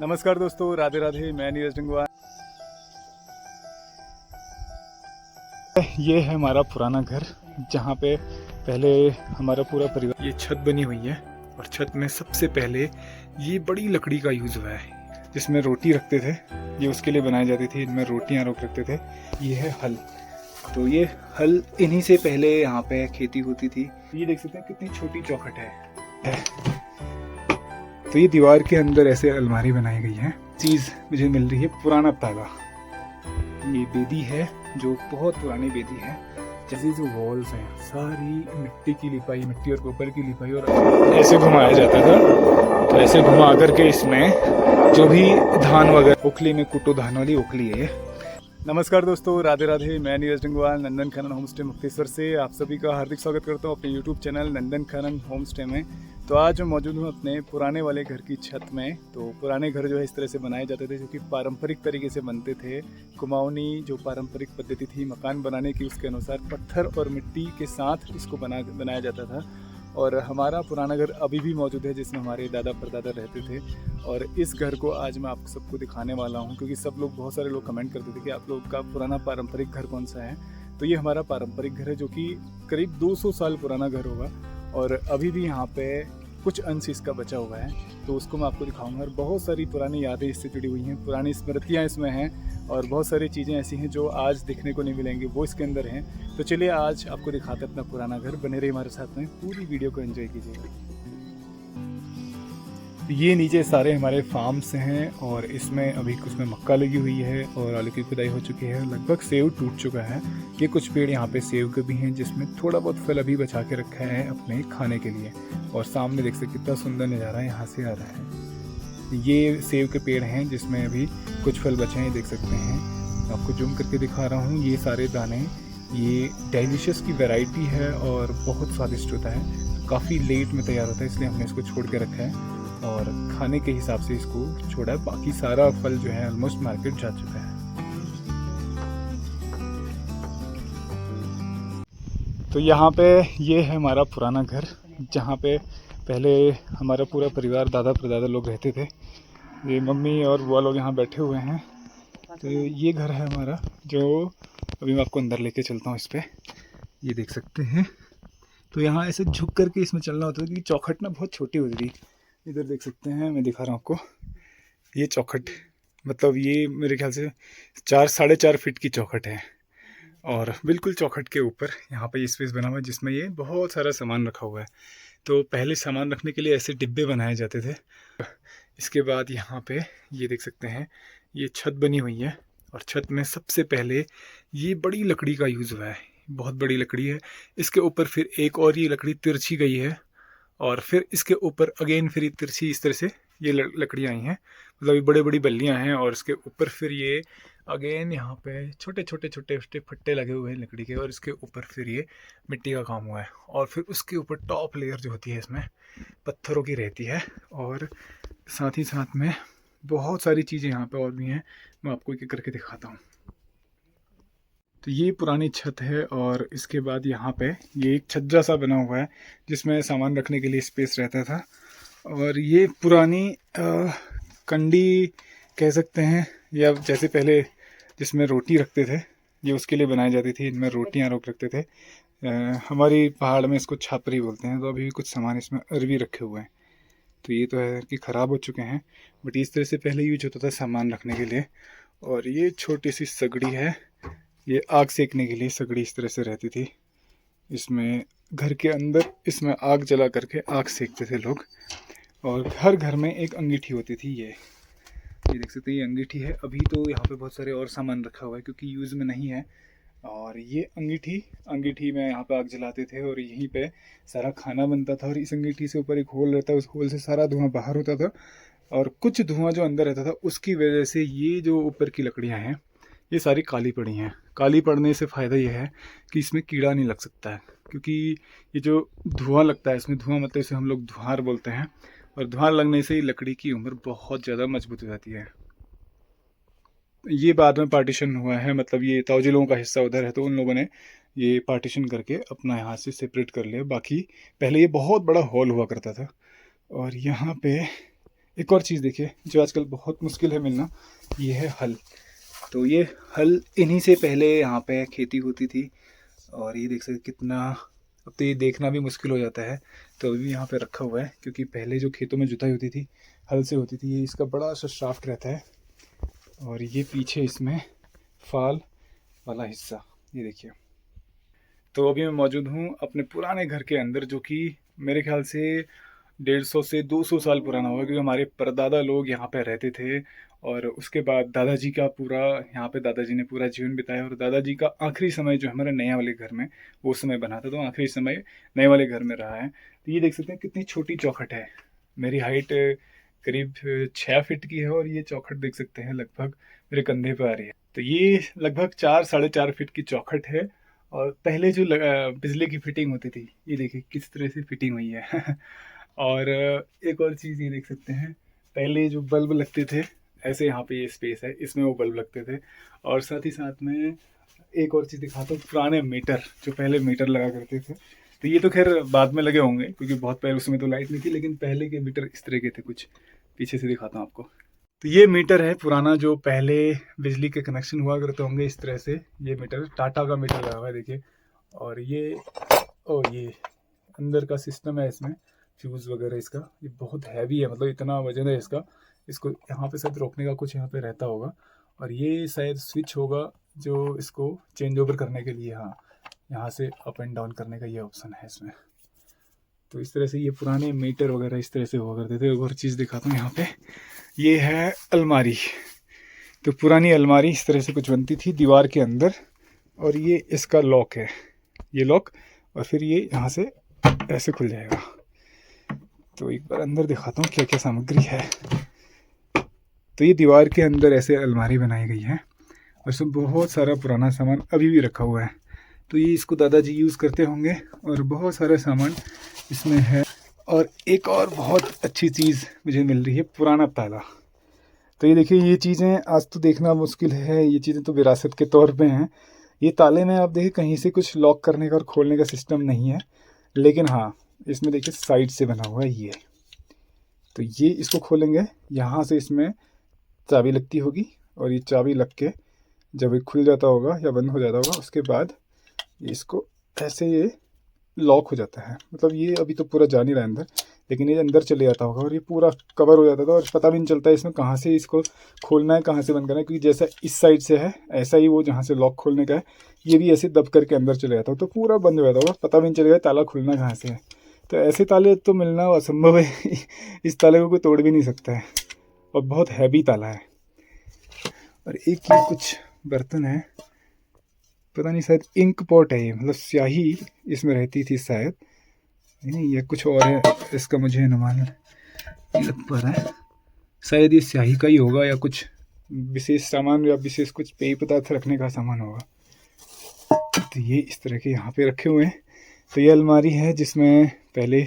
नमस्कार दोस्तों, राधे राधे। मैं नीरज गंगवार। ये है हमारा पुराना घर, जहाँ पे पहले हमारा पूरा परिवार, ये छत बनी हुई है और छत में सबसे पहले ये बड़ी लकड़ी का यूज़ हुआ है जिसमें रोटी रखते थे। ये उसके लिए बनाई जाती थी, इनमें रोटियां रोक रखते थे। ये है हल, तो ये हल इन्हीं से पहले यहाँ पे खेती होती थी। ये देख सकते हैं कितनी छोटी चौखट है। तो ये दीवार के अंदर ऐसे अलमारी बनाई गई है। चीज़ मुझे मिल रही है पुराना तागा। ये बेदी है जो बहुत पुरानी बेदी है। जैसे जो वॉल्स हैं सारी मिट्टी की लिपाई, मिट्टी और गोबर की लिपाई, और ऐसे घुमाया जाता था। तो ऐसे घुमा करके इसमें जो भी धान वगैरह, ओखली में कुटो धान वाली ओखली है। नमस्कार दोस्तों, राधे राधे। मैं नीरज गंगवार नंदन खनन होम स्टे मुक्तेश्वर से आप सभी का हार्दिक स्वागत करता हूँ अपने यूट्यूब चैनल नंदन खनन होम स्टे में। तो आज मैं मौजूद हूँ अपने पुराने वाले घर की छत में। तो पुराने घर जो है इस तरह से बनाए जाते थे, जो कि पारंपरिक तरीके से बनते थे। कुमाऊनी जो पारंपरिक पद्धति थी मकान बनाने की, उसके अनुसार पत्थर और मिट्टी के साथ इसको बनाया जाता था। और हमारा पुराना घर अभी भी मौजूद है, जिसमें हमारे दादा परदादा रहते थे। और इस घर को आज मैं आप सबको दिखाने वाला हूँ, क्योंकि बहुत सारे लोग कमेंट करते थे कि आप लोग का पुराना पारंपरिक घर कौन सा है। तो ये हमारा पारंपरिक घर है, जो कि करीब 200 साल पुराना घर होगा और अभी भी यहाँ पे कुछ अंश इसका बचा हुआ है। तो उसको मैं आपको दिखाऊंगा। और बहुत सारी पुरानी यादें इससे जुड़ी हुई हैं, पुरानी स्मृतियाँ इसमें हैं, और बहुत सारी चीज़ें ऐसी हैं जो आज दिखने को नहीं मिलेंगी, वो इसके अंदर हैं। तो चलिए आज आपको दिखाते हैं अपना पुराना घर। बने रहिए हमारे साथ में, पूरी वीडियो को एंजॉय कीजिएगा। ये नीचे सारे हमारे फार्म्स हैं और इसमें अभी कुछ में मक्का लगी हुई है और आलू की खुदाई हो चुकी है। लगभग सेव टूट चुका है। ये कुछ पेड़ यहाँ पे सेव के भी हैं, जिसमें थोड़ा बहुत फल अभी बचा के रखा है अपने खाने के लिए। और सामने देख सकते कितना सुंदर नज़ारा यहाँ से आ रहा है। ये सेव के पेड़ हैं जिसमें अभी कुछ फल बचे हैं, देख सकते हैं। आपको जूम करके दिखा रहा हूँ। ये सारे दाने, ये डेलिशियस की वैरायटी है और बहुत स्वादिष्ट होता है। काफ़ी लेट में तैयार होता है, इसलिए हमने इसको छोड़ के रखा है और खाने के हिसाब से इसको छोड़ा है। बाकी सारा फल जो है ऑलमोस्ट मार्केट जा चुका है। तो यहाँ पे ये है हमारा पुराना घर, जहाँ पे पहले हमारा पूरा परिवार, दादा परदादा लोग रहते थे। ये मम्मी और बुआ लोग यहाँ बैठे हुए हैं। तो ये घर है हमारा, जो अभी मैं आपको अंदर लेके चलता हूँ। इस पर ये देख सकते हैं। तो यहाँ ऐसे झुक करके इसमें चलना होता है, क्योंकि चौखट ना बहुत छोटी होती थी। इधर देख सकते हैं, मैं दिखा रहा हूँ आपको। ये चौखट, मतलब ये मेरे ख्याल से 4-4.5 फीट की चौखट है। और बिल्कुल चौखट के ऊपर यहाँ पे स्पेस बना हुआ है, जिसमें ये बहुत सारा सामान रखा हुआ है। तो पहले सामान रखने के लिए ऐसे डिब्बे बनाए जाते थे। इसके बाद यहाँ पे ये देख सकते हैं, ये छत बनी हुई है और छत में सबसे पहले ये बड़ी लकड़ी का यूज़ हुआ है। बहुत बड़ी लकड़ी है। इसके ऊपर फिर एक और ये लकड़ी तिरछी गई है, और फिर इसके ऊपर अगेन फिर तिरछी इस तरह से ये लकड़ियाँ आई हैं, मतलब ये बड़ी बड़ी बल्लियाँ हैं। और इसके ऊपर फिर ये अगेन यहाँ पे छोटे छोटे छोटे छोटे फट्टे लगे हुए हैं लकड़ी के, और इसके ऊपर फिर ये मिट्टी का काम हुआ है। और फिर उसके ऊपर टॉप लेयर जो होती है इसमें पत्थरों की रहती है। और साथ ही साथ में बहुत सारी चीज़ें यहाँ पे और भी हैं, मैं आपको एक एक करके दिखाता हूँ। तो ये पुरानी छत है और इसके बाद यहाँ पे ये एक छज्जा सा बना हुआ है, जिसमें सामान रखने के लिए स्पेस रहता था। और ये पुरानी कंडी कह सकते हैं, या जैसे पहले जिसमें रोटी रखते थे, ये उसके लिए बनाई जाती थी। इनमें रोटियां रोक रखते थे। हमारी पहाड़ में इसको छापरी बोलते हैं। तो अभी भी कुछ सामान इसमें अरवी रखे हुए हैं। तो ये तो है कि ख़राब हो चुके हैं, बट इस तरह से पहले यूज होता था सामान रखने के लिए। और ये छोटी सी सगड़ी है, ये आग सेकने के लिए सगड़ी इस तरह से रहती थी। इसमें घर के अंदर इसमें आग जला करके आग सेकते थे लोग। और हर घर में एक अंगीठी होती थी। ये देख सकते हैं, ये अंगीठी है। अभी तो यहाँ पे बहुत सारे और सामान रखा हुआ है, क्योंकि यूज़ में नहीं है। और ये अंगीठी में यहाँ पे आग जलाते थे और यहीं पे सारा खाना बनता था। और इस अंगीठी से ऊपर एक होल रहता है, उस होल से सारा धुआं बाहर होता था, और कुछ धुआं जो अंदर रहता था उसकी वजह से ये जो ऊपर की लकड़ियाँ हैं ये सारी काली पड़ी हैं। काली पड़ने से फ़ायदा ये है कि इसमें कीड़ा नहीं लग सकता है, क्योंकि ये जो धुआं लगता है, इसमें धुआं मतलब इसे हम लोग धुआर बोलते हैं। और धुआं लगने से ही लकड़ी की उम्र बहुत ज़्यादा मजबूत हो जाती है। ये बाद में पार्टीशन हुआ है, मतलब ये ताऊजी लोगों का हिस्सा उधर है, तो उन लोगों ने ये पार्टीशन करके अपना यहाँ से सेपरेट कर लिया। बाकी पहले ये बहुत बड़ा हॉल हुआ करता था। और यहाँ पे एक और चीज़ देखिए जो आजकल बहुत मुश्किल है मिलना, ये है हल। तो ये हल इन्हीं से पहले यहाँ पे खेती होती थी, और ये देख सकते कितना, अब तो ये देखना भी मुश्किल हो जाता है। तो अभी भी यहाँ पे रखा हुआ है, क्योंकि पहले जो खेतों में जुताई होती थी हल से होती थी। ये इसका बड़ा सा शाफ्ट रहता है, और ये पीछे इसमें फाल वाला हिस्सा, ये देखिए। तो अभी मैं मौजूद हूँ अपने पुराने घर के अंदर, जो कि मेरे ख्याल से 150 से 200 साल पुराना होगा, क्योंकि हमारे परदादा लोग यहाँ पे रहते थे। और उसके बाद दादाजी का पूरा, यहाँ पे दादाजी ने पूरा जीवन बिताया, और दादाजी का आखिरी समय जो हमारे नए वाले घर में वो समय बना था, तो आखिरी समय नए वाले घर में रहा है। तो ये देख सकते हैं कितनी छोटी चौखट है। मेरी हाइट करीब 6 फीट की है, और ये चौखट देख सकते हैं लगभग मेरे कंधे पे आ रही है। तो ये लगभग 4-4.5 फीट की चौखट है। और पहले जो बिजली की फिटिंग होती थी, ये देखिए किस तरह से फिटिंग हुई है। और एक और चीज़ ये देख सकते हैं, पहले जो बल्ब लगते थे, ऐसे यहाँ पे ये स्पेस है, इसमें वो बल्ब लगते थे। और साथ ही साथ में एक और चीज़ दिखाता हूँ, पुराने मीटर, जो पहले मीटर लगा करते थे। तो ये तो खैर बाद में लगे होंगे, क्योंकि बहुत पहले उसमें तो लाइट नहीं थी, लेकिन पहले के मीटर इस तरह के थे कुछ। पीछे से दिखाता हूँ आपको। तो ये मीटर है पुराना, जो पहले बिजली के कनेक्शन हुआ करते होंगे इस तरह से। ये मीटर टाटा का मीटर लगा हुआ है, देखिए। और ये ये अंदर का सिस्टम है इसमें, फ्यूज़ वगैरह इसका। ये बहुत हैवी है, मतलब इतना वजन है इसका। इसको यहाँ पे शायद रोकने का कुछ यहाँ पे रहता होगा, और ये शायद स्विच होगा जो इसको चेंज ओवर करने के लिए, हाँ, यहाँ से अप एंड डाउन करने का ये ऑप्शन है इसमें। तो इस तरह से ये पुराने मीटर वगैरह इस तरह से हुआ करते थे। एक और चीज़ दिखाता हूँ यहाँ पे, ये है अलमारी। तो पुरानी अलमारी इस तरह से कुछ बनती थी दीवार के अंदर, और ये इसका लॉक है, ये लॉक, और फिर ये यहाँ से ऐसे खुल जाएगा। तो एक बार अंदर दिखाता हूँ क्या क्या सामग्री है। तो ये दीवार के अंदर ऐसे अलमारी बनाई गई है, और इसमें बहुत सारा पुराना सामान अभी भी रखा हुआ है। तो ये इसको दादाजी यूज़ करते होंगे, और बहुत सारा सामान इसमें है। और एक और बहुत अच्छी चीज़ मुझे मिल रही है, पुराना ताला। तो ये देखिए, ये चीज़ें आज तो देखना मुश्किल है, ये चीज़ें तो विरासत के तौर पे हैं। ये ताले में आप देखिए कहीं से कुछ लॉक करने का और खोलने का सिस्टम नहीं है, लेकिन हाँ, इसमें देखिए साइड से बना हुआ है ये। तो ये इसको खोलेंगे, यहाँ से इसमें चाबी लगती होगी, और ये चाबी लग के जब ये खुल जाता होगा या बंद हो जाता होगा, उसके बाद इसको ऐसे ये लॉक हो जाता है। मतलब ये अभी तो पूरा जा नहीं रहा है अंदर, लेकिन ये अंदर चले जाता होगा, और ये पूरा कवर हो जाता था, और पता भी नहीं चलता इसमें कहाँ से इसको खोलना है, कहाँ से बंद करना है। क्योंकि जैसा इस साइड से है, ऐसा ही वो जहाँ से लॉक खोलने का है, ये भी ऐसे दब करके अंदर चले जाता हो, तो पूरा बंद हो जाता होगा, पता भी नहीं चलेगा ताला खुलना कहाँ से है। तो ऐसे ताले तो मिलना असंभव है। इस ताले को कोई तोड़ भी नहीं सकता है, और बहुत हैवी ताला है। और एक ये कुछ बर्तन है, पता नहीं, शायद इंक पॉट है ये, मतलब स्याही इसमें रहती थी शायद, नहीं, ये कुछ और है, इसका मुझे अनुमान नहीं लग पा रहा है। शायद ये स्याही का ही होगा, या कुछ विशेष सामान, या विशेष कुछ पेय पदार्थ रखने का सामान होगा। तो ये इस तरह के यहाँ पे रखे हुए हैं। तो ये अलमारी है जिसमें पहले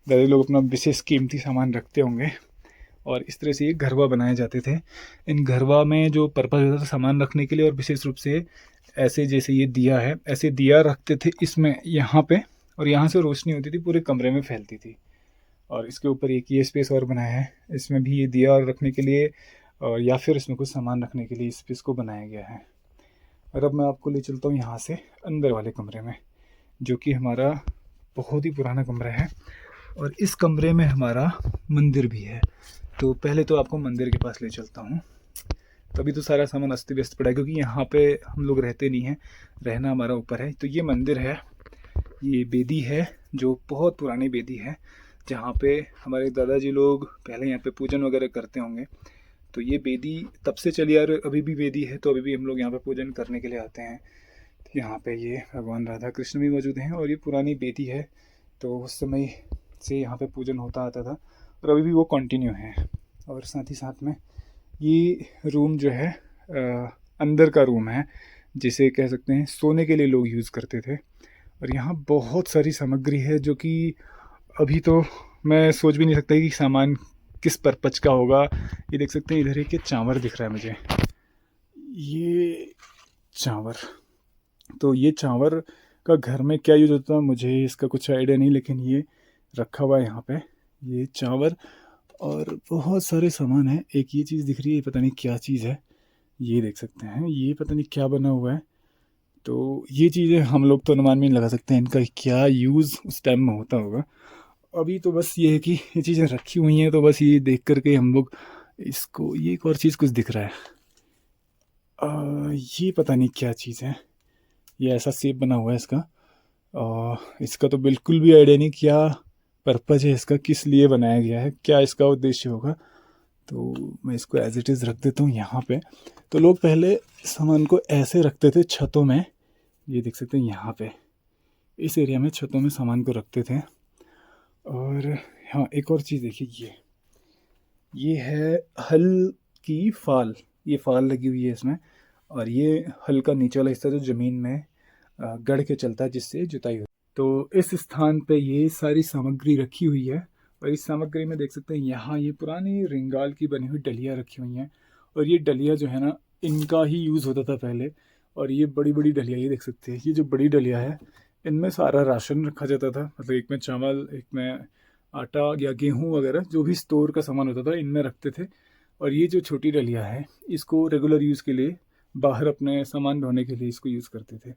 दादा लोग अपना विशेष कीमती सामान रखते होंगे, और इस तरह से ये घरवा बनाए जाते थे। इन घरवा में जो पर्पज़ होता था सामान रखने के लिए, और विशेष रूप से ऐसे जैसे ये दिया है, ऐसे दिया रखते थे इसमें, यहाँ पे, और यहाँ से रोशनी होती थी, पूरे कमरे में फैलती थी। और इसके ऊपर एक ये स्पेस और बनाया है, इसमें भी ये दिया रखने के लिए, और या फिर इसमें कुछ सामान रखने के लिए स्पेस को बनाया गया है। और अब मैं आपको ले चलता हूँ यहाँ से अंदर वाले कमरे में, जो कि हमारा बहुत ही पुराना कमरा है, और इस कमरे में हमारा मंदिर भी है। तो पहले तो आपको मंदिर के पास ले चलता हूँ। तभी तो सारा सामान अस्त व्यस्त पड़ा है, क्योंकि यहाँ पे हम लोग रहते नहीं हैं, रहना हमारा ऊपर है। तो ये मंदिर है, ये बेदी है, जो बहुत पुरानी बेदी है, जहाँ पे हमारे दादाजी लोग पहले यहाँ पे पूजन वगैरह करते होंगे। तो ये बेदी तब से चली आ रही, अभी भी बेदी है, तो अभी भी हम लोग यहाँ पे पूजन करने के लिए आते हैं। तो यहाँ पे ये भगवान राधा कृष्ण भी मौजूद हैं, और ये पुरानी बेदी है, तो उस समय से यहाँ पे पूजन होता आता था, और अभी भी वो कंटिन्यू है। और साथ ही साथ में ये रूम जो है अंदर का रूम है, जिसे कह सकते हैं सोने के लिए लोग यूज़ करते थे। और यहाँ बहुत सारी सामग्री है, जो कि अभी तो मैं सोच भी नहीं सकता कि सामान किस पर्पज का होगा। ये देख सकते हैं, इधर एक चावल दिख रहा है मुझे, ये चावल। तो ये चावल का घर में क्या यूज़ होता है मुझे इसका कुछ आइडिया नहीं, लेकिन ये रखा हुआ है यहाँ पे, ये चावल। और बहुत सारे सामान हैं। एक ये चीज़ दिख रही है, ये पता नहीं क्या चीज़ है, ये देख सकते हैं, ये पता नहीं क्या बना हुआ है। तो ये चीज़ें हम लोग तो अनुमान में नहीं लगा सकते हैं इनका क्या यूज़ उस टाइम में होता होगा। अभी तो बस ये है कि ये चीज़ें रखी हुई हैं, तो बस ये देख करके हम लोग इसको, ये एक और चीज़ कुछ दिख रहा है, ये पता नहीं क्या चीज़ है, ये ऐसा शेप बना हुआ है इसका। इसका तो बिल्कुल भी आइडिया नहीं क्या पर्पज़ है इसका, किस लिए बनाया गया है, क्या इसका उद्देश्य होगा। तो मैं इसको एज इट इज़ रख देता हूँ यहाँ पे। तो लोग पहले सामान को ऐसे रखते थे छतों में, ये देख सकते हैं यहाँ पे, इस एरिया में छतों में सामान को रखते थे। और हाँ, एक और चीज़ देखिए, ये है हल की फाल, ये फाल लगी हुई है इसमें, और ये हल का नीचे वाला हिस्सा जो ज़मीन में गड़ के चलता है जिससे जुताई होती है। तो इस स्थान पे ये सारी सामग्री रखी हुई है, और इस सामग्री में देख सकते हैं यहाँ ये पुरानी रिंगाल की बनी हुई डलियाँ रखी हुई हैं। और ये डलिया जो है ना, इनका ही यूज़ होता था पहले। और ये बड़ी बड़ी डलिया, ये देख सकते हैं, ये जो बड़ी डलिया है इनमें सारा राशन रखा जाता था। मतलब एक में चावल, एक में आटा या गेहूँ वगैरह जो भी स्टोर का सामान होता था इनमें रखते थे। और ये जो छोटी डलिया है इसको रेगुलर यूज़ के लिए, बाहर अपने सामान ढोने के लिए इसको यूज़ करते थे।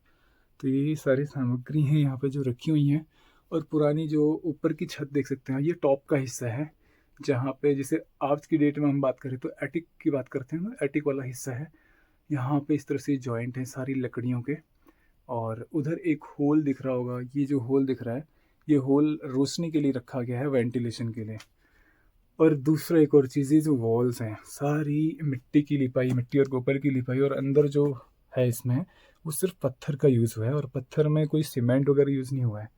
तो ये सारी सामग्री हैं यहाँ पे जो रखी हुई हैं। और पुरानी जो ऊपर की छत देख सकते हैं, ये टॉप का हिस्सा है, जहाँ पे जैसे आज की डेट में हम बात करें तो एटिक की बात करते हैं ना, एटिक वाला हिस्सा है। यहाँ पे इस तरह से जॉइंट हैं सारी लकड़ियों के। और उधर एक होल दिख रहा होगा, ये जो होल दिख रहा है ये होल रोशनी के लिए रखा गया है, वेंटिलेशन के लिए। और दूसरा एक और चीज़, जो वॉल्स हैं सारी मिट्टी की लिपाई, मिट्टी और गोबर की लिपाई, और अंदर जो है इसमें वो सिर्फ पत्थर का यूज़ हुआ है, और पत्थर में कोई सीमेंट वगैरह यूज़ नहीं हुआ है।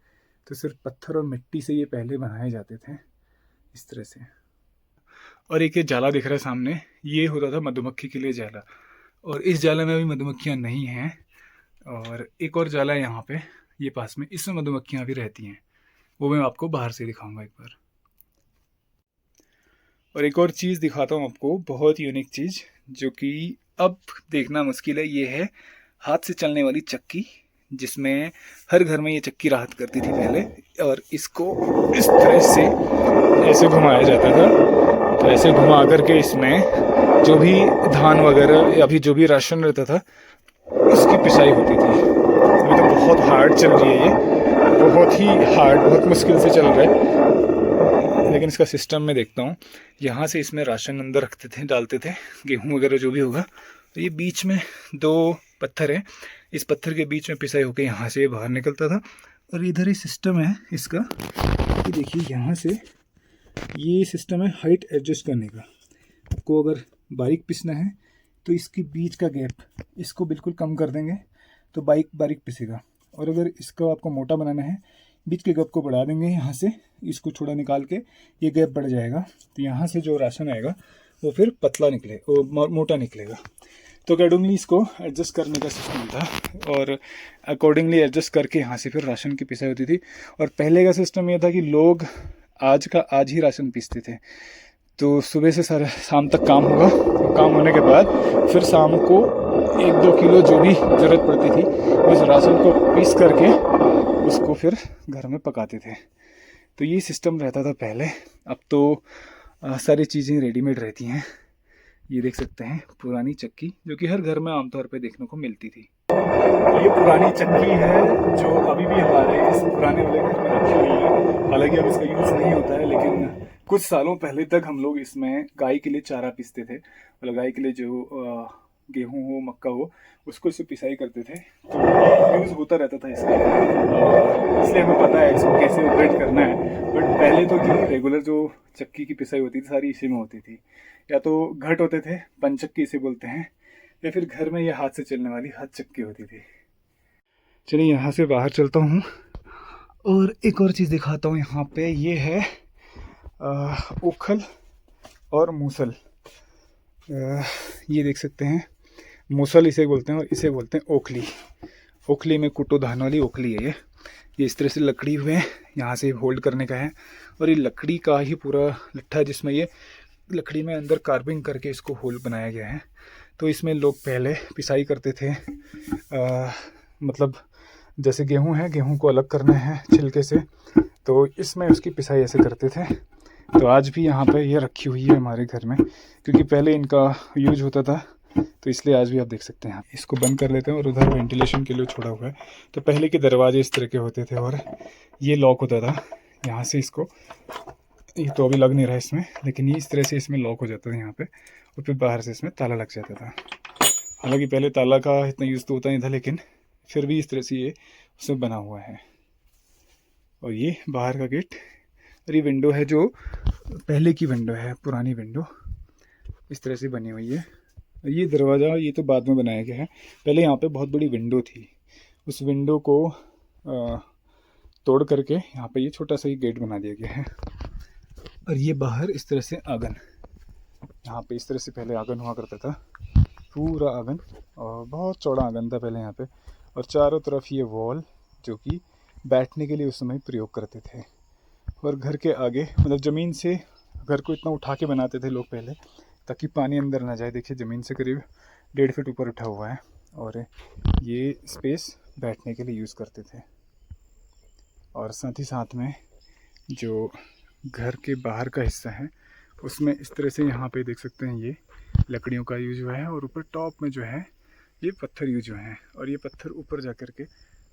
तो सिर्फ पत्थर और मिट्टी से ये पहले बनाए जाते थे इस तरह से। और एक ये जाला दिख रहा है सामने, ये होता था मधुमक्खी के लिए जाला, और इस जाला में अभी मधुमक्खियाँ नहीं हैं। और एक और जाला है यहाँ पे, ये पास में, इसमें मधुमक्खियाँ भी रहती हैं, वो मैं आपको बाहर से दिखाऊंगा एक बार। और एक और चीज़ दिखाता हूँ आपको, बहुत यूनिक चीज़ जो कि अब देखना मुश्किल है। ये है हाथ से चलने वाली चक्की, जिसमें हर घर में ये चक्की राहत करती थी पहले। और इसको इस तरह से ऐसे घुमाया जाता था। तो ऐसे घुमा करके इसमें जो भी धान वगैरह या फिर जो भी राशन रहता था उसकी पिसाई होती थी। अभी तो बहुत हार्ड चल रही है ये, बहुत ही हार्ड, बहुत मुश्किल से चल रहा है। लेकिन इसका सिस्टम मैं देखता हूँ, यहाँ से इसमें राशन अंदर रखते थे, डालते थे, गेहूँ वगैरह जो भी होगा। तो ये बीच में दो पत्थर है, इस पत्थर के बीच में पिसाई होकर यहाँ से बाहर निकलता था। और इधर ही सिस्टम है इसका, ये देखिए यहाँ से ये सिस्टम है हाइट एडजस्ट करने का। आपको अगर बारीक पिसना है तो इसके बीच का गैप, इसको बिल्कुल कम कर देंगे तो बारीक पिसेगा। और अगर इसको आपको मोटा बनाना है, बीच के गैप को बढ़ा देंगे, यहाँ से इसको थोड़ा निकाल के ये गैप बढ़ जाएगा। तो यहाँ से जो राशन आएगा वो फिर पतला निकले, वो मोटा निकलेगा। तो अकॉर्डिंगली इसको एडजस्ट करने का सिस्टम था, और अकॉर्डिंगली एडजस्ट करके यहाँ से फिर राशन की पिसाई होती थी। और पहले का सिस्टम ये था कि लोग आज ही राशन पीसते थे। तो सुबह से शाम तक काम होगा, तो काम होने के बाद फिर शाम को 1-2 किलो जो भी ज़रूरत पड़ती थी उस राशन को पीस करके उसको फिर घर में पकाते थे। तो ये सिस्टम रहता था पहले। अब तो सारी चीज़ें रेडीमेड रहती हैं। ये देख सकते हैं पुरानी चक्की, जो कि हर घर में आमतौर पे देखने को मिलती थी। ये पुरानी चक्की है जो अभी भी हमारे इस पुराने वाले घर में रखी हुई है। हालांकि अब इसका यूज़ नहीं होता है, लेकिन कुछ सालों पहले तक हम लोग इसमें गाय के लिए चारा पीसते थे। मतलब गाय के लिए जो गेहूँ हो, मक्का हो, उसको इससे पिसाई करते थे। तो यूज़ होता रहता था इसका, इसलिए हमें पता है इसको कैसे ऑपरेट करना है। बट पहले तो कि रेगुलर जो चक्की की पिसाई होती थी सारी इसी में होती थी। या तो घट होते थे, पंचक्की इसे बोलते हैं, या फिर घर में ये हाथ से चलने वाली हाथ चक्की होती थी। चलिए यहाँ से बाहर चलता हूँ और एक और चीज़ दिखाता हूँ। यहाँ पे ये है ओखल और मूसल। ये देख सकते हैं, मूसल इसे बोलते हैं और इसे बोलते हैं ओखली। ओखली में कुटो धान वाली ओखली है ये इस तरह से लकड़ी हुए हैं, यहाँ से होल्ड करने का है। और ये लकड़ी का ही पूरा लट्ठा है, जिसमें ये लकड़ी में अंदर कार्विंग करके इसको होल बनाया गया है। तो इसमें लोग पहले पिसाई करते थे। मतलब जैसे गेहूं है, गेहूं को अलग करना है छिलके से, तो इसमें उसकी पिसाई ऐसे करते थे। तो आज भी यहाँ पे ये रखी हुई है हमारे घर में, क्योंकि पहले इनका यूज होता था, तो इसलिए आज भी आप देख सकते हैं। इसको बंद कर लेते हैं और उधर वेंटिलेशन के लिए छोड़ा हुआ है। तो पहले के दरवाजे इस तरह के होते थे और ये लॉक होता था यहाँ से। इसको ये तो अभी लग नहीं रहा है इसमें, लेकिन ये इस तरह से इसमें लॉक हो जाता था यहाँ पे, और फिर बाहर से इसमें ताला लग जाता था। हालांकि पहले ताला का इतना यूज़ तो होता नहीं था, लेकिन फिर भी इस तरह से ये उसमें बना हुआ है। और ये बाहर का गेट, और ये विंडो है जो पहले की विंडो है, पुरानी विंडो इस तरह से बनी हुई है। ये दरवाज़ा ये तो बाद में बनाया गया है, पहले यहाँ पे बहुत बड़ी विंडो थी, उस विंडो को तोड़ करके यहाँ पे ये छोटा सा ही गेट बना दिया गया है। और ये बाहर इस तरह से आंगन, यहाँ पे इस तरह से पहले आंगन हुआ करता था, पूरा आंगन, और बहुत चौड़ा आंगन था पहले यहाँ पे। और चारों तरफ ये वॉल जो कि बैठने के लिए उस समय प्रयोग करते थे। और घर के आगे मतलब ज़मीन से घर को इतना उठा के बनाते थे लोग पहले, ताकि पानी अंदर ना जाए। देखिए ज़मीन से करीब 1.5 फीट ऊपर उठा हुआ है, और ये स्पेस बैठने के लिए यूज़ करते थे। और साथ ही साथ में जो घर के बाहर का हिस्सा है उसमें इस तरह से यहाँ पे देख सकते हैं ये लकड़ियों का यूज हुआ है, और ऊपर टॉप में जो है ये पत्थर यूज हुए हैं। और ये पत्थर ऊपर जा कर के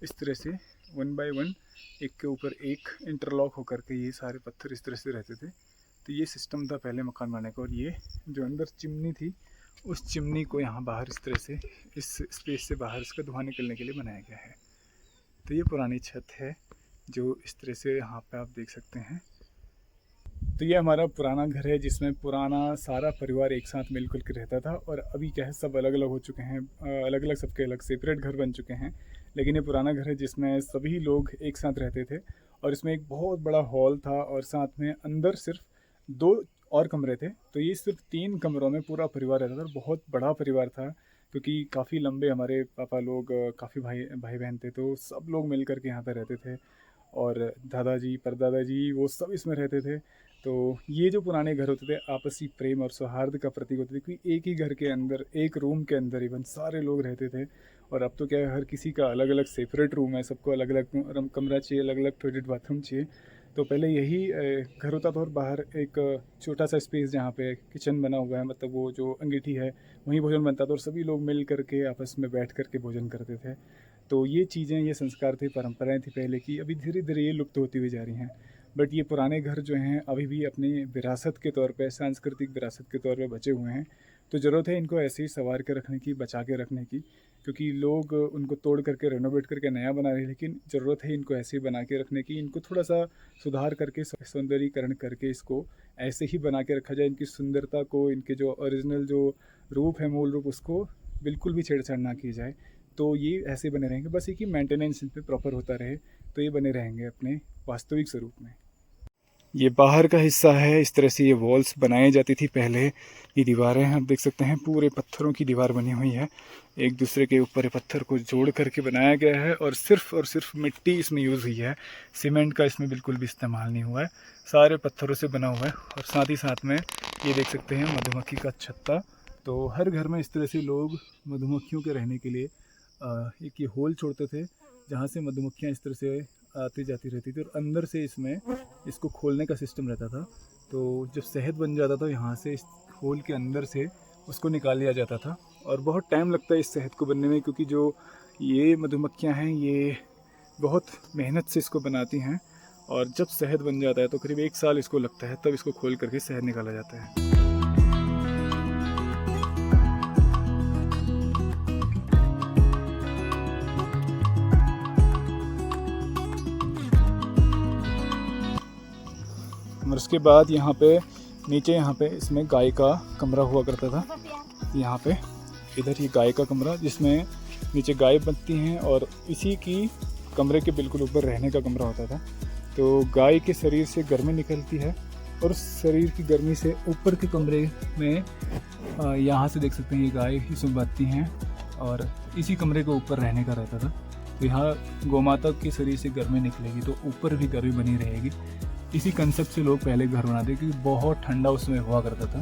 इस तरह से 1 बाय 1 एक के ऊपर एक इंटरलॉक होकर के ये सारे पत्थर इस तरह से रहते थे। तो ये सिस्टम था पहले मकान बनाने का। और ये जो अंदर चिमनी थी, उस चिमनी को यहाँ बाहर इस तरह से इस स्पेस से बाहर इसका धुआं निकलने के लिए बनाया गया है। तो ये पुरानी छत है जो इस तरह से यहाँ पे आप देख सकते हैं। तो ये हमारा पुराना घर है जिसमें पुराना सारा परिवार एक साथ मिलकर के रहता था। और अभी क्या है, सब अलग अलग हो चुके हैं, अलग अलग सबके अलग सेपरेट घर बन चुके हैं। लेकिन ये पुराना घर है जिसमें सभी लोग एक साथ रहते थे, और इसमें एक बहुत बड़ा हॉल था, और साथ में अंदर सिर्फ 2 और कमरे थे। तो ये सिर्फ 3 कमरों में पूरा परिवार रहता था। बहुत बड़ा परिवार था, क्योंकि काफ़ी लंबे हमारे पापा लोग, काफ़ी भाई बहन थे, तो सब लोग मिल कर के यहाँ पर रहते थे। और दादाजी परदादाजी वो सब इसमें रहते थे। तो ये जो पुराने घर होते थे आपसी प्रेम और सौहार्द का प्रतीक होते थे, क्योंकि एक ही घर के अंदर एक रूम के अंदर इवन सारे लोग रहते थे। और अब तो क्या है, हर किसी का अलग अलग सेपरेट रूम है, सबको अलग अलग कमरा चाहिए, अलग अलग टॉयलेट बाथरूम चाहिए। तो पहले यही घर होता था, और बाहर एक छोटा सा स्पेस जहाँ पे किचन बना हुआ है, मतलब वो जो अंगीठी है वहीं भोजन बनता था, और सभी लोग मिल करके आपस में बैठ करके भोजन करते थे। तो ये चीज़ें, ये संस्कार थे, परंपराएं थी पहले की, अभी धीरे धीरे ये लुप्त होती हुई जा रही हैं। बट ये पुराने घर जो हैं अभी भी अपनी विरासत के तौर पे, सांस्कृतिक विरासत के तौर पे बचे हुए हैं। तो ज़रूरत है इनको ऐसे ही संवार के रखने की, बचा के रखने की, क्योंकि लोग उनको तोड़ करके रेनोवेट करके नया बना रहे हैं। लेकिन ज़रूरत है इनको ऐसे ही बना के रखने की, इनको थोड़ा सा सुधार करके, सौंदर्यीकरण करके इसको ऐसे ही बना के रखा जाए। इनकी सुंदरता को, इनके जो ओरिजिनल जो रूप है, मूल रूप, उसको बिल्कुल भी छेड़छाड़ ना की जाए। तो ये ऐसे बने रहेंगे, बस एक ही मेंटेनेंस इन पर प्रॉपर होता रहे, तो ये बने रहेंगे अपने वास्तविक स्वरूप में। ये बाहर का हिस्सा है, इस तरह से ये वॉल्स बनाई जाती थी पहले। ये दीवारें हैं, आप देख सकते हैं, पूरे पत्थरों की दीवार बनी हुई है, एक दूसरे के ऊपर पत्थर को जोड़ करके बनाया गया है। और सिर्फ मिट्टी इसमें यूज़ हुई है, सीमेंट का इसमें बिल्कुल भी इस्तेमाल नहीं हुआ है, सारे पत्थरों से बना हुआ है। और साथ ही साथ में ये देख सकते हैं मधुमक्खी का छत्ता। तो हर घर में इस तरह से लोग मधुमक्खियों के रहने के लिए एक ये होल छोड़ते थे, जहाँ से मधुमक्खियाँ इस तरह से आती जाती रहती थी। और अंदर से इसमें इसको खोलने का सिस्टम रहता था। तो जब शहद बन जाता था, यहाँ से इस होल के अंदर से उसको निकाल लिया जाता था। और बहुत टाइम लगता है इस शहद को बनने में, क्योंकि जो ये मधुमक्खियाँ हैं ये बहुत मेहनत से इसको बनाती हैं। और जब शहद बन जाता है तो करीब 1 साल इसको लगता है, तब इसको खोल करके शहद निकाला जाता है। और उसके बाद यहाँ पे नीचे, यहाँ पे इसमें गाय का कमरा हुआ करता था। यहाँ पे इधर ये गाय का कमरा, जिसमें नीचे गाय बनती हैं, और इसी की कमरे के बिल्कुल ऊपर रहने का कमरा होता था। तो गाय के शरीर से गर्मी निकलती है, और शरीर की गर्मी से ऊपर के कमरे में यहाँ से देख सकते हैं ये गाय इसमें बंधती हैं, और इसी कमरे के ऊपर रहने का रहता था। तो यहाँ गौमाता के शरीर से गर्मी निकलेगी तो ऊपर भी गर्मी बनी रहेगी। इसी कंसेप्ट से लोग पहले घर बनाते, क्योंकि बहुत ठंडा उसमें हुआ करता था।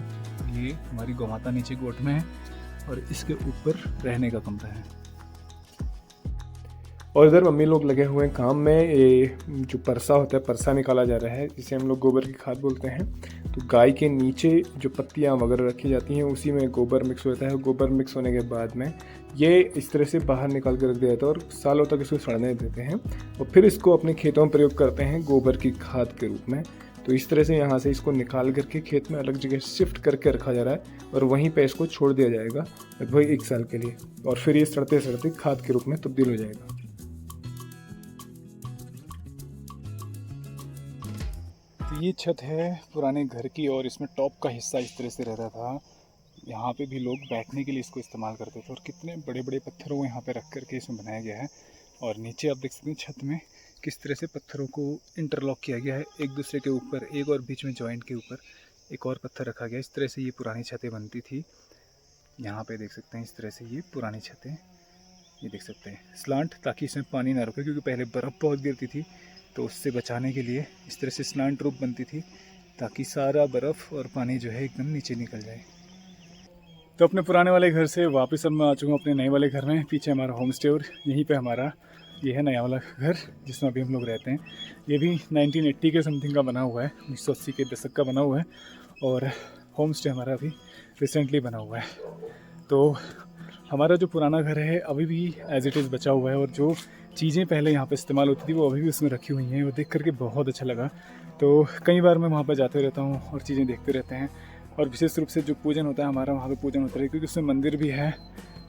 ये हमारी गौमाता नीचे गोट में है, और इसके ऊपर रहने का कमरा है। और इधर मम्मी लोग लगे हुए हैं काम में। ये जो परसा होता है, परसा निकाला जा रहा है, जिसे हम लोग गोबर की खाद बोलते हैं। तो गाय के नीचे जो पत्तियाँ वगैरह रखी जाती हैं उसी में गोबर मिक्स होता है। गोबर मिक्स होने के बाद में ये इस तरह से बाहर निकाल कर रख दिया जाता है और सालों तक इसको सड़ने देते हैं और फिर इसको अपने खेतों में प्रयोग करते हैं गोबर की खाद के रूप में। तो इस तरह से यहाँ से इसको निकाल करके खेत में अलग जगह शिफ्ट करके रखा जा रहा है और वहीं पे इसको छोड़ दिया जाएगा लगभग 1 साल के लिए, और फिर ये सड़ते सड़ते खाद के रूप में तब्दील हो जाएगा। तो ये छत है पुराने घर की और इसमें टॉप का हिस्सा इस तरह से रहता था। यहाँ पे भी लोग बैठने के लिए इसको इस्तेमाल करते थे और कितने बड़े बड़े पत्थरों को यहाँ पे रख करके इसमें बनाया गया है। और नीचे आप देख सकते हैं छत में किस तरह से पत्थरों को इंटरलॉक किया गया है, एक दूसरे के ऊपर, एक और बीच में जॉइंट के ऊपर एक और पत्थर रखा गया। इस तरह से ये पुरानी छतें बनती थी। यहाँ पे देख सकते हैं इस तरह से ये पुरानी छतें, ये देख सकते हैं स्लांट, ताकि इसमें पानी ना रुके, क्योंकि पहले बर्फ़ बहुत गिरती थी तो उससे बचाने के लिए इस तरह से स्लांट रूप बनती थी, ताकि सारा बर्फ़ और पानी जो है एकदम नीचे निकल जाए। तो अपने पुराने वाले घर से वापस अब मैं आ चुका हूँ अपने नए वाले घर में। पीछे हमारा होम स्टे और यहीं पे हमारा ये है नया वाला घर जिसमें अभी हम लोग रहते हैं। ये भी 1980 के समथिंग का बना हुआ है, 1980 के दशक का बना हुआ है और होम स्टे हमारा अभी रिसेंटली बना हुआ है। तो हमारा जो पुराना घर है अभी भी एज़ इट इज़ बचा हुआ है और जो चीज़ें पहले यहाँ पे इस्तेमाल होती थी वो अभी भी उसमें रखी हुई हैं। वो देख करके बहुत अच्छा लगा। तो कई बार मैं वहाँ पर जाते रहता हूँ और चीज़ें देखते रहते हैं। और विशेष रूप से जो पूजन होता है हमारा, वहाँ पे पूजन होता है क्योंकि उसमें मंदिर भी है।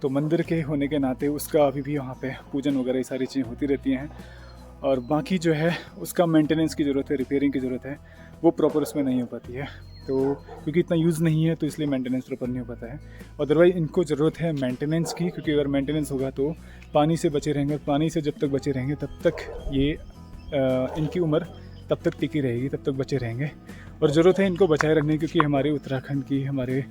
तो मंदिर के होने के नाते उसका अभी भी वहाँ पे पूजन वगैरह ये सारी चीज़ें होती रहती हैं। और बाकी जो है उसका मेंटेनेंस की ज़रूरत है, रिपेयरिंग की ज़रूरत है, वो प्रॉपर उसमें नहीं हो पाती है। तो क्योंकि इतना यूज़ नहीं है तो इसलिए मेंटेनेंस प्रॉपर नहीं हो पाता है। अदरवाइज़ इनको ज़रूरत है मेंटेनेंस की, क्योंकि अगर मेंटेनेंस होगा तो पानी से बचे रहेंगे। पानी से जब तक बचे रहेंगे तब तक ये इनकी उम्र तब तक टिकी रहेगी, तब तक बचे रहेंगे। और ज़रूरत है इनको बचाए रखने की, क्योंकि हमारे उत्तराखंड की, हमारे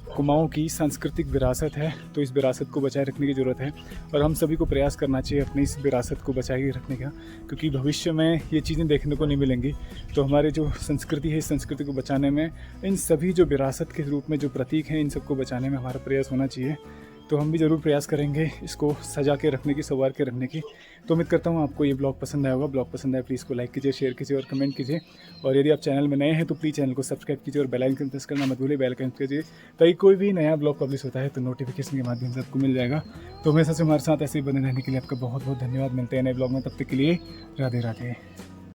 कुमाऊँ की सांस्कृतिक विरासत है। तो इस विरासत को बचाए रखने की ज़रूरत है और हम सभी को प्रयास करना चाहिए अपनी इस विरासत को बचाए रखने का, क्योंकि भविष्य में ये चीज़ें देखने को नहीं मिलेंगी। तो हमारे जो संस्कृति है, इस संस्कृति को बचाने में, इन सभी जो विरासत के रूप में जो प्रतीक हैं, इन सबको बचाने में हमारा प्रयास होना चाहिए। तो हम भी ज़रूर प्रयास करेंगे इसको सजा के रखने की, संवार के रखने की। तो उम्मीद करता हूँ आपको ये ब्लॉग पसंद आया होगा। ब्लॉग पसंद आए प्लीज़ को लाइक कीजिए, शेयर कीजिए और कमेंट कीजिए। और यदि आप चैनल में नए हैं तो प्लीज़ चैनल को सब्सक्राइब कीजिए और बेल आइकन प्रेस करना मत भूलिए। बेल आइकन कीजिए ताकि कोई भी नया ब्लॉग पब्लिश होता है तो नोटिफिकेशन के माध्यम से आपको मिल जाएगा। तो हमेशा से हमारे साथ ऐसे ही बने रहने के लिए आपका बहुत बहुत धन्यवाद। मिलते हैं नए ब्लॉग में, तब तक के लिए राधे राधे।